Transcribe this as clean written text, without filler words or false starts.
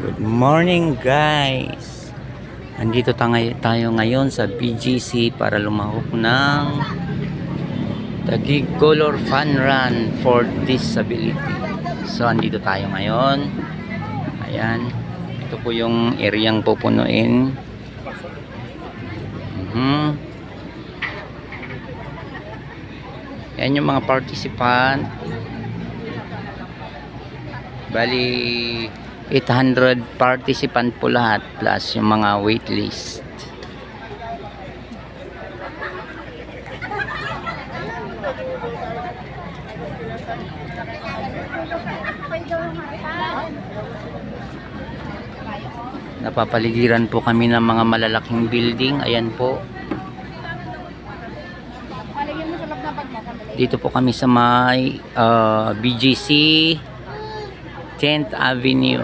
Good morning guys. Andito tayo ngayon sa BGC para lumahok ng Taguig Color Fun Run for Disability. So andito tayo ngayon. Ayan. Ito po yung areang pupunuin. Yan yung mga participant. Bali 800 participant po lahat plus yung mga waitlist. Napapaligiran po kami ng mga malalaking building. Ayan po. Dito po kami sa may BGC 10th Avenue.